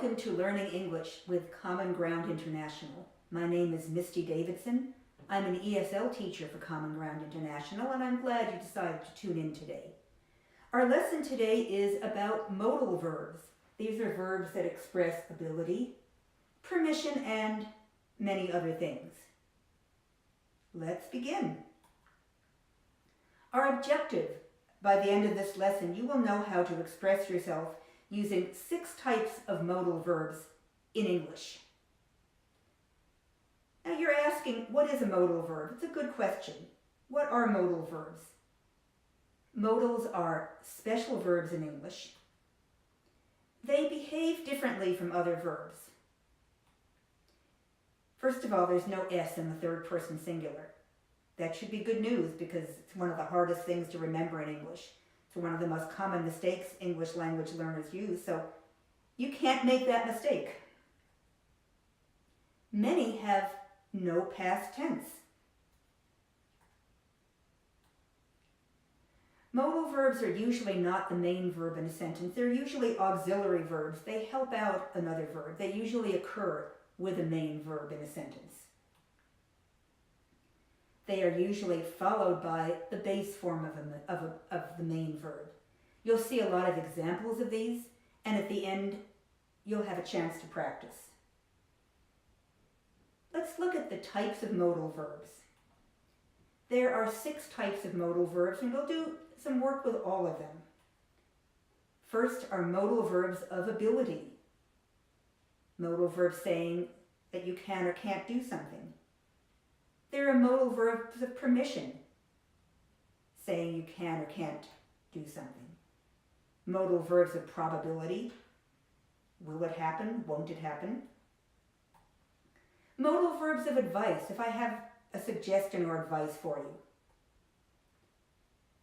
Welcome to Learning English with Common Ground International. My name is Misty Davidson. I'm an ESL teacher for Common Ground International, and I'm glad you decided to tune in today. Our lesson today is about modal verbs. These are verbs that express ability, permission, and many other things. Let's begin. Our objective: by the end of this lesson, you will know how to express yourself using 6 types of modal verbs in English. Now you're asking, what is a modal verb? It's a good question. What are modal verbs? Modals are special verbs in English. They behave differently from other verbs. First of all, there's no S in the third person singular. That should be good news because it's one of the hardest things to remember in English. It's one of the most common mistakes English language learners use, so you can't make that mistake. Many have no past tense. Modal verbs are usually not the main verb in a sentence. They're usually auxiliary verbs. They help out another verb. They usually occur with a main verb in a sentence. They are usually followed by the base form of the main verb. You'll see a lot of examples of these, and at the end, you'll have a chance to practice. Let's look at the types of modal verbs. There are 6 types of modal verbs, and we'll do some work with all of them. First are modal verbs of ability. Modal verbs saying that you can or can't do something. There are modal verbs of permission, saying you can or can't do something. Modal verbs of probability. Will it happen? Won't it happen? Modal verbs of advice, if I have a suggestion or advice for you.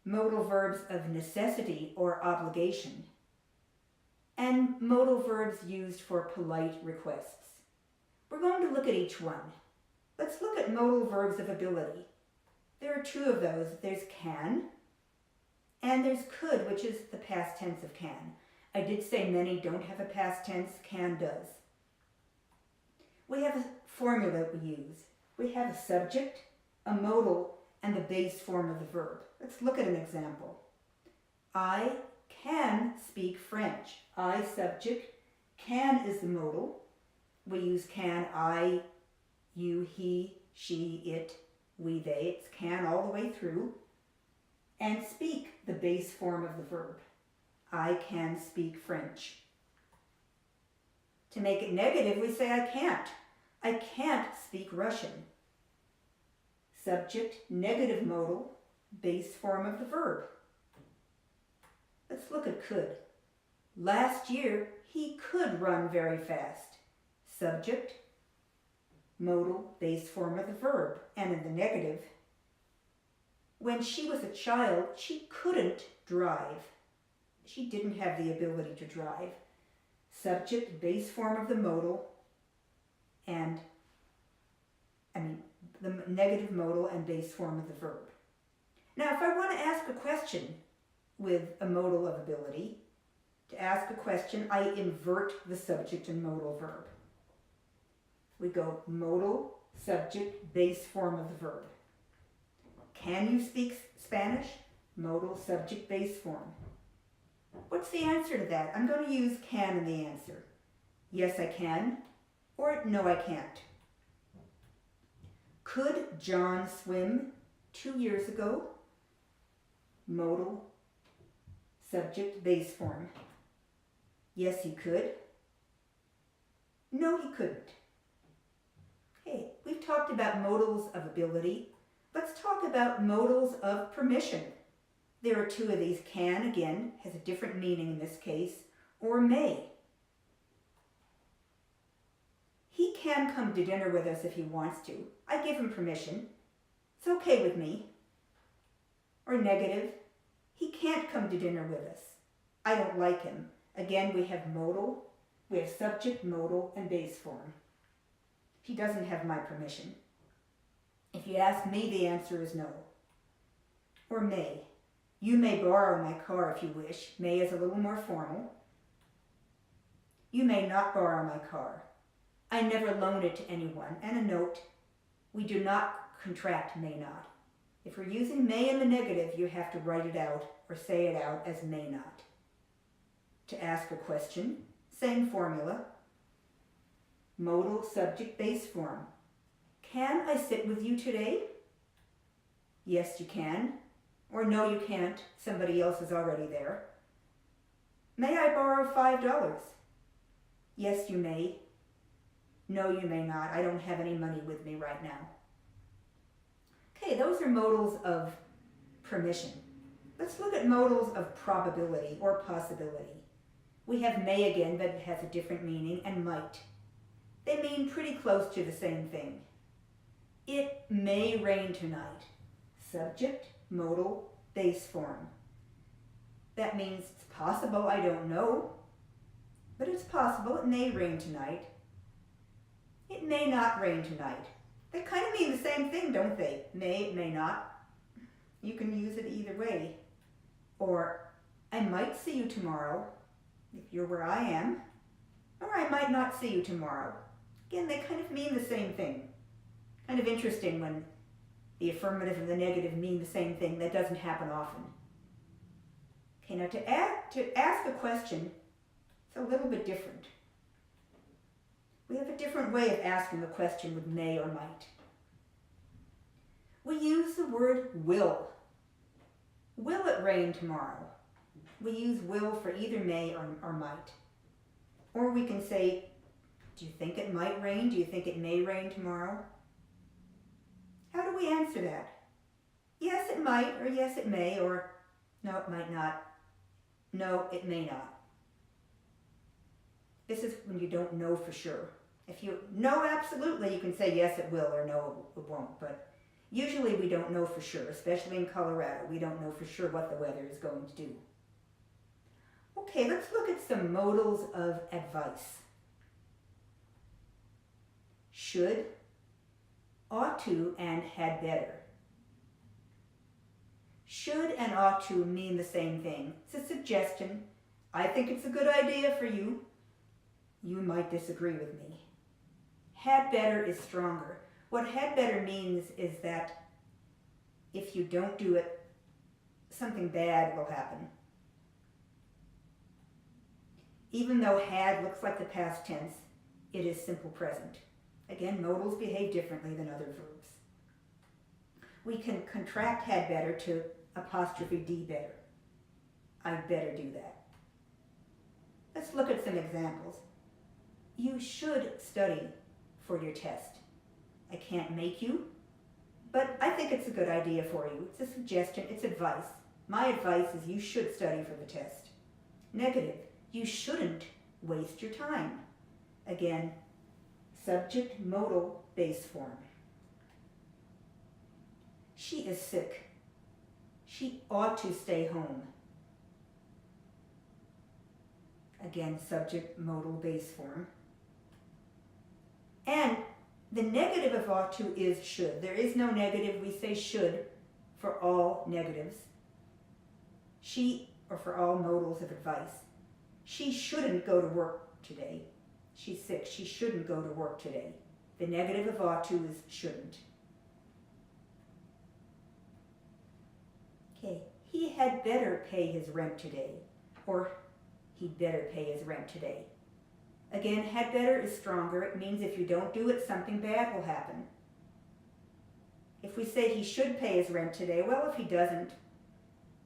Modal verbs of necessity or obligation. And modal verbs used for polite requests. We're going to look at each one. Let's look at modal verbs of ability. There are 2 of those. There's can, and there's could, which is the past tense of can. I did say many don't have a past tense. Can does. We have a formula we use. We have a subject, a modal, and the base form of the verb. Let's look at an example. I can speak French. I, subject, can is the modal. We use can, I, you, he, she, it, we, they. It's can all the way through. And speak, the base form of the verb. I can speak French. To make it negative, we say I can't. I can't speak Russian. Subject, negative modal, base form of the verb. Let's look at could. Last year, he could run very fast. Subject, modal, base form of the verb. And in the negative, when she was a child, she couldn't drive. She didn't have the ability to drive. Subject, base form of the modal, and the negative modal and base form of the verb. Now, if I want to ask a question with a modal of ability, to ask a question, I invert the subject and modal verb. We go modal, subject, base form of the verb. Can you speak Spanish? Modal, subject, base form. What's the answer to that? I'm going to use can in the answer. Yes, I can, or no, I can't. Could John swim 2 years ago? Modal, subject, base form. Yes, he could. No, he couldn't. Okay, we've talked about modals of ability. Let's talk about modals of permission. There are 2 of these. Can, again, has a different meaning in this case, or may. He can come to dinner with us if he wants to. I give him permission. It's okay with me. Or negative, he can't come to dinner with us. I don't like him. Again, we have modal, we have subject, modal, and base form. He doesn't have my permission. If you ask me, the answer is no. Or may. You may borrow my car if you wish. May is a little more formal. You may not borrow my car. I never loan it to anyone. And a note, we do not contract may not. If we're using may in the negative, you have to write it out or say it out as may not. To ask a question, same formula. Modal subject base form. Can I sit with you today? Yes, you can. Or no, you can't. Somebody else is already there. May I borrow $5? Yes, you may. No, you may not. I don't have any money with me right now. Okay, those are modals of permission. Let's look at modals of probability or possibility. We have may again, but it has a different meaning, and might. They mean pretty close to the same thing. It may rain tonight. Subject, modal, base form. That means it's possible, I don't know, but it's possible it may rain tonight. It may not rain tonight. They kind of mean the same thing, don't they? May, may not. You can use it either way. Or, I might see you tomorrow, if you're where I am. Or I might not see you tomorrow. Again, they kind of mean the same thing. Kind of interesting when the affirmative and the negative mean the same thing. That doesn't happen often. Okay, now to ask a question, it's a little bit different. We have a different way of asking a question with may or might. We use the word will. Will it rain tomorrow? We use will for either may or might. Or we can say, do you think it might rain? Do you think it may rain tomorrow? How do we answer that? Yes, it might, or yes, it may, or no, it might not. No, it may not. This is when you don't know for sure. If you know absolutely, you can say yes, it will, or no, it won't. But usually we don't know for sure, especially in Colorado. We don't know for sure what the weather is going to do. Okay, let's look at some modals of advice. Should, ought to, and had better. Should and ought to mean the same thing. It's a suggestion. I think it's a good idea for you. You might disagree with me. Had better is stronger. What had better means is that if you don't do it, something bad will happen. Even though had looks like the past tense, it is simple present. Again, modals behave differently than other verbs. We can contract had better to apostrophe D better. I'd better do that. Let's look at some examples. You should study for your test. I can't make you, but I think it's a good idea for you. It's a suggestion, it's advice. My advice is you should study for the test. Negative, you shouldn't waste your time. Again, subject, modal, base form. She is sick. She ought to stay home. Again, subject, modal, base form. And the negative of ought to is should. There is no negative. We say should for all negatives. She, or for all modals of advice. She shouldn't go to work today. She's sick. She shouldn't go to work today. The negative of ought to is shouldn't. Okay, he had better pay his rent today. Or he'd better pay his rent today. Again, had better is stronger. It means if you don't do it, something bad will happen. If we say he should pay his rent today, well, if he doesn't,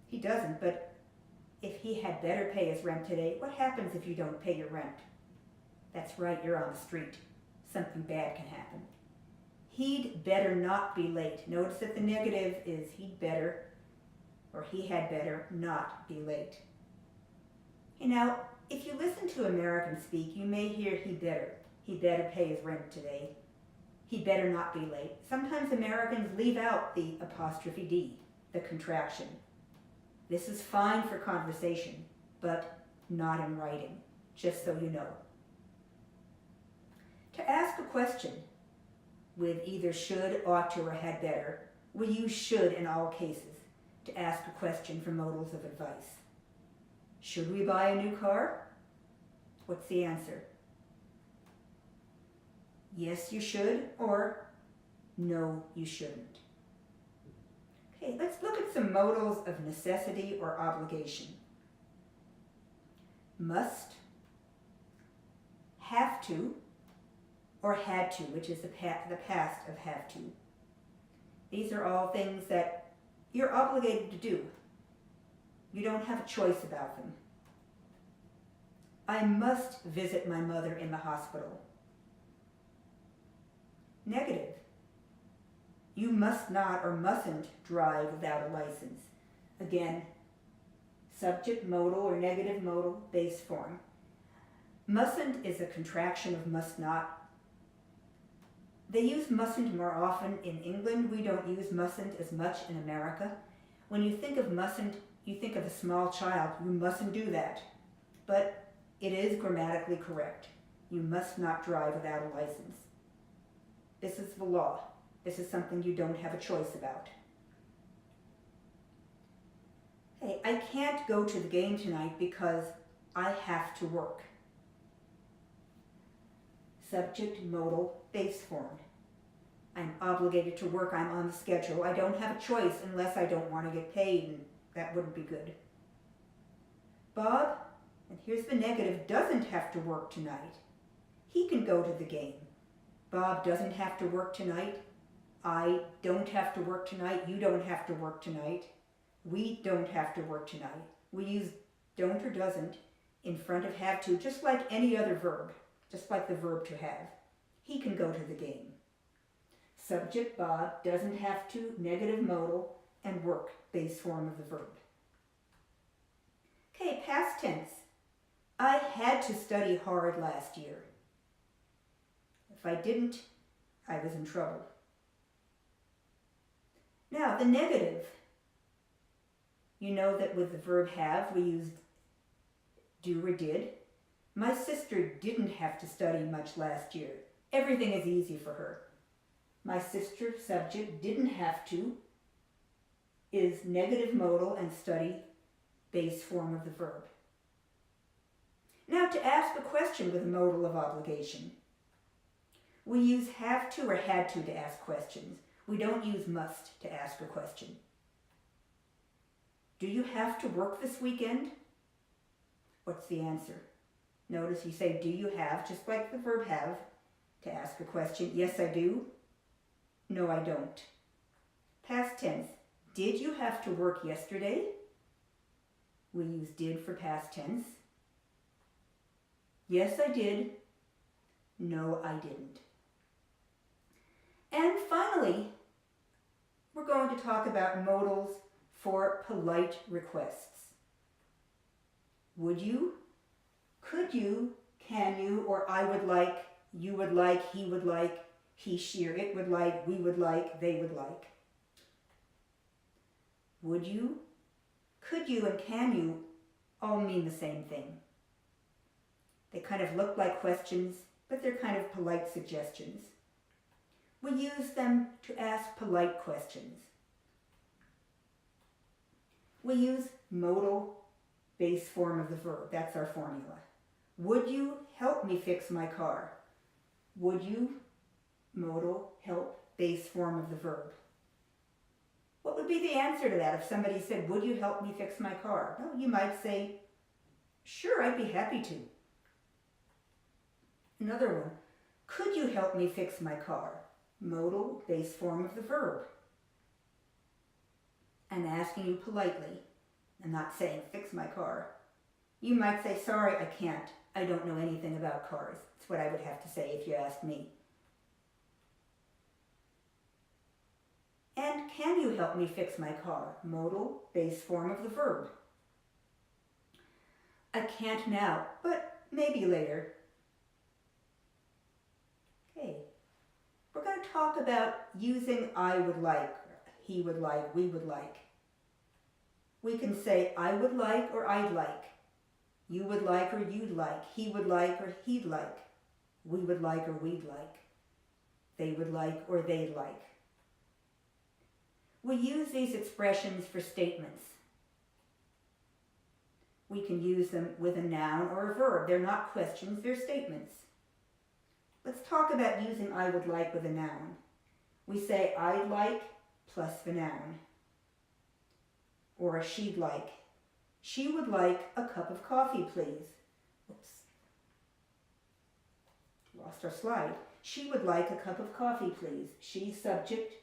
he doesn't. But if he had better pay his rent today, what happens if you don't pay your rent? That's right, you're on the street. Something bad can happen. He'd better not be late. Notice that the negative is he'd better, or he had better not be late. Okay, now, if you listen to Americans speak, you may hear he better pay his rent today. He better not be late. Sometimes Americans leave out the apostrophe D, the contraction. This is fine for conversation, but not in writing, just so you know. To ask a question with either should, ought to, or had better, we use should in all cases to ask a question for modals of advice. Should we buy a new car? What's the answer? Yes, you should, or no, you shouldn't. Okay, let's look at some modals of necessity or obligation. Must, have to, or had to, which is the past of have to. These are all things that you're obligated to do. You don't have a choice about them. I must visit my mother in the hospital. Negative. You must not or mustn't drive without a license. Again, subject modal or negative modal base form. Mustn't is a contraction of must not. They use mustn't more often in England. We don't use mustn't as much in America. When you think of mustn't, you think of a small child. You mustn't do that. But it is grammatically correct. You must not drive without a license. This is the law. This is something you don't have a choice about. Hey, I can't go to the game tonight because I have to work. Subject modal base form. I'm obligated to work. I'm on the schedule. I don't have a choice unless I don't want to get paid, and that wouldn't be good. Bob, and here's the negative, doesn't have to work tonight. He can go to the game. Bob doesn't have to work tonight. I don't have to work tonight. You don't have to work tonight. We don't have to work tonight. We use don't or doesn't in front of have to, just like any other verb, just like the verb to have. He can go to the game. Subject Bob doesn't have to, negative modal, and work, base form of the verb. Okay, past tense. I had to study hard last year. If I didn't, I was in trouble. Now, the negative. You know that with the verb have, we used do or did. My sister didn't have to study much last year. Everything is easy for her. My sister, subject, didn't have to, is negative modal and study, base form of the verb. Now, to ask a question with a modal of obligation. We use have to or had to ask questions. We don't use must to ask a question. Do you have to work this weekend? What's the answer? Notice you say do you have, just like the verb have, to ask a question. Yes, I do. No, I don't. Past tense. Did you have to work yesterday? We use did for past tense. Yes, I did. No, I didn't. And finally, we're going to talk about modals for polite requests. Would you, could you, can you, or I would like, you would like, he would like, he, she, or it would like, we would like, they would like. Would you, could you, and can you all mean the same thing. They kind of look like questions, but they're kind of polite suggestions. We use them to ask polite questions. We use modal base form of the verb. That's our formula. Would you help me fix my car? Would you, modal, help, base form of the verb. What would be the answer to that if somebody said, would you help me fix my car? Well, you might say, sure, I'd be happy to. Another one, could you help me fix my car? Modal, base form of the verb. I'm asking you politely. I'm not saying fix my car. You might say, sorry, I can't. I don't know anything about cars. That's what I would have to say if you asked me. And can you help me fix my car? Modal, base form of the verb. I can't now, but maybe later. Okay. We're going to talk about using I would like, he would like, we would like. We can say I would like or I'd like. You would like or you'd like. He would like or he'd like. We would like or we'd like. They would like or they'd like. We use these expressions for statements. We can use them with a noun or a verb. They're not questions, they're statements. Let's talk about using I would like with a noun. We say I'd like plus the noun. Or a she'd like. She would like a cup of coffee, please. Oops. Lost our slide. She would like a cup of coffee, please. She, subject,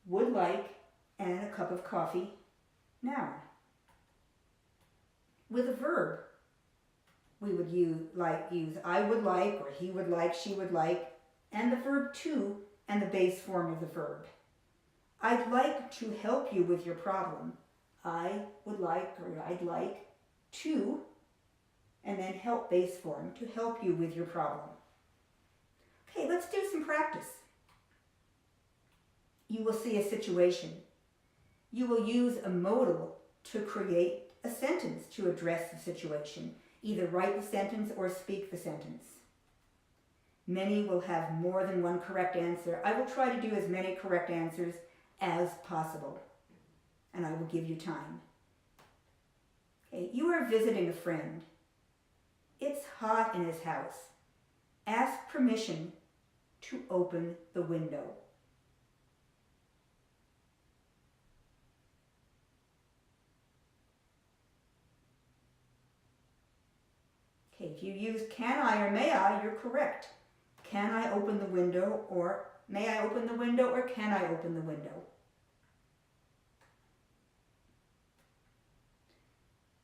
would like, and a cup of coffee, noun. With a verb, we would use I would like, or he would like, she would like, and the verb to, and the base form of the verb. I'd like to help you with your problem. I would like, or I'd like to, and then help base form, to help you with your problem. Okay, let's do some practice. You will see a situation. You will use a modal to create a sentence to address the situation. Either write the sentence or speak the sentence. Many will have more than one correct answer. I will try to do as many correct answers as possible, and I will give you time. Okay, you are visiting a friend. It's hot in his house. Ask permission to open the window. Okay, if you use can I or may I, you're correct. Can I open the window, or may I open the window, or can I open the window?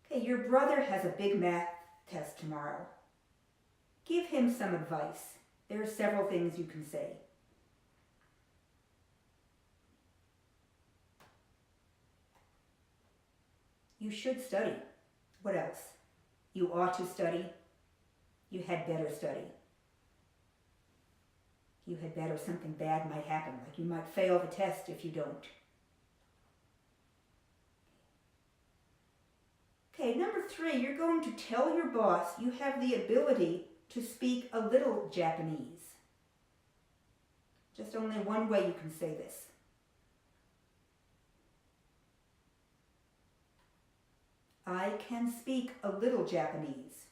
Okay, your brother has a big math test tomorrow. Give him some advice. There are several things you can say. You should study. What else? You ought to study. You had better study. You had better, something bad might happen, like you might fail the test if you don't. Okay, number 3, you're going to tell your boss you have the ability to speak a little Japanese. Just only one way you can say this. I can speak a little Japanese.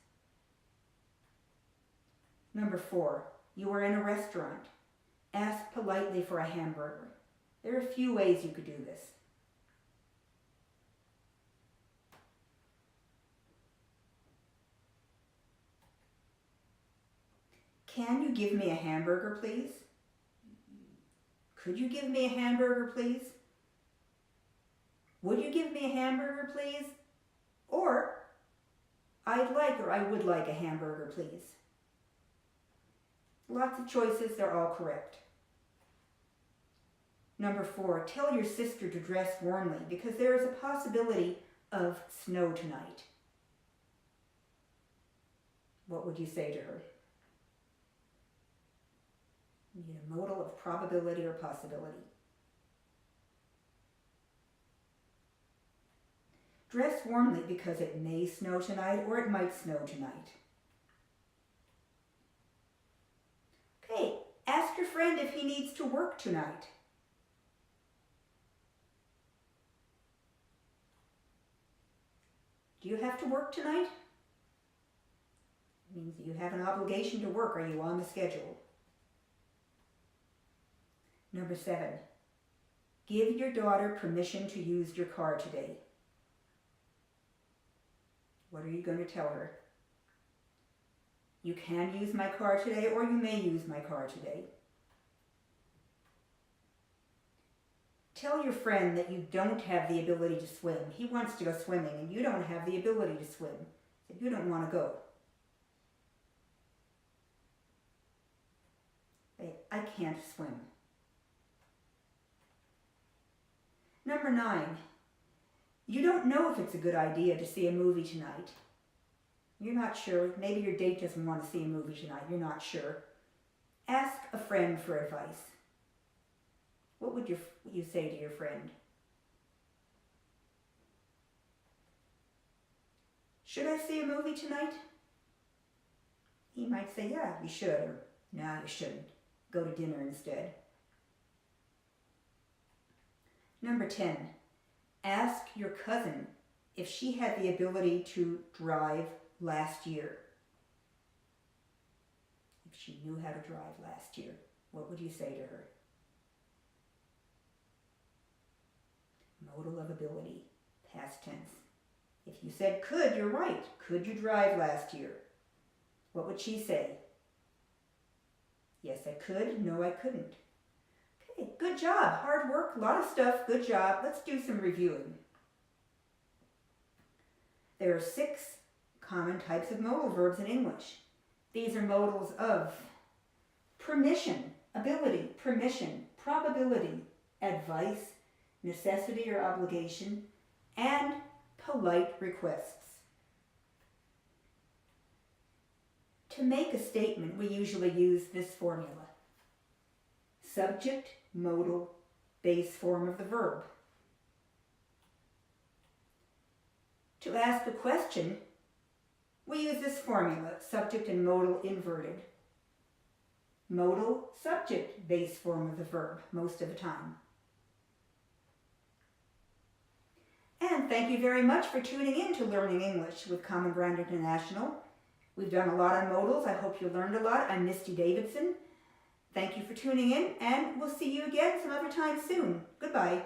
Number 4, you are in a restaurant. Ask politely for a hamburger. There are a few ways you could do this. Can you give me a hamburger, please? Could you give me a hamburger, please? Would you give me a hamburger, please? Or, I'd like, or I would like a hamburger, please. Lots of choices, they're all correct. Number 4, tell your sister to dress warmly because there is a possibility of snow tonight. What would you say to her? You need a modal of probability or possibility. Dress warmly because it may snow tonight or it might snow tonight. Okay, ask your friend if he needs to work tonight. Do you have to work tonight? It means you have an obligation to work. Are you on the schedule? Number 7, give your daughter permission to use your car today. What are you going to tell her? You can use my car today, or you may use my car today. Tell your friend that you don't have the ability to swim. He wants to go swimming, and you don't have the ability to swim. So you don't want to go. Say, I can't swim. Number 9, you don't know if it's a good idea to see a movie tonight. You're not sure. Maybe your date doesn't want to see a movie tonight. You're not sure. Ask a friend for advice. What would you say to your friend? Should I see a movie tonight? He might say, yeah, you should, or no, you shouldn't. Go to dinner instead. Number 10, ask your cousin if she had the ability to drive last year. If she knew how to drive last year, what would you say to her? Modal of ability, past tense. If you said could, you're right. Could you drive last year? What would she say? Yes, I could. No, I couldn't. Okay, good job. Hard work, a lot of stuff. Good job. Let's do some reviewing. There are 6 common types of modal verbs in English. These are modals of permission, ability, permission, probability, advice, necessity or obligation, and polite requests. To make a statement, we usually use this formula. Subject, modal, base form of the verb. To ask a question, we use this formula, subject and modal inverted. Modal, subject, base form of the verb, most of the time. And thank you very much for tuning in to Learning English with Common Ground International. We've done a lot on modals. I hope you learned a lot. I'm Misty Davidson. Thank you for tuning in, and we'll see you again some other time soon. Goodbye.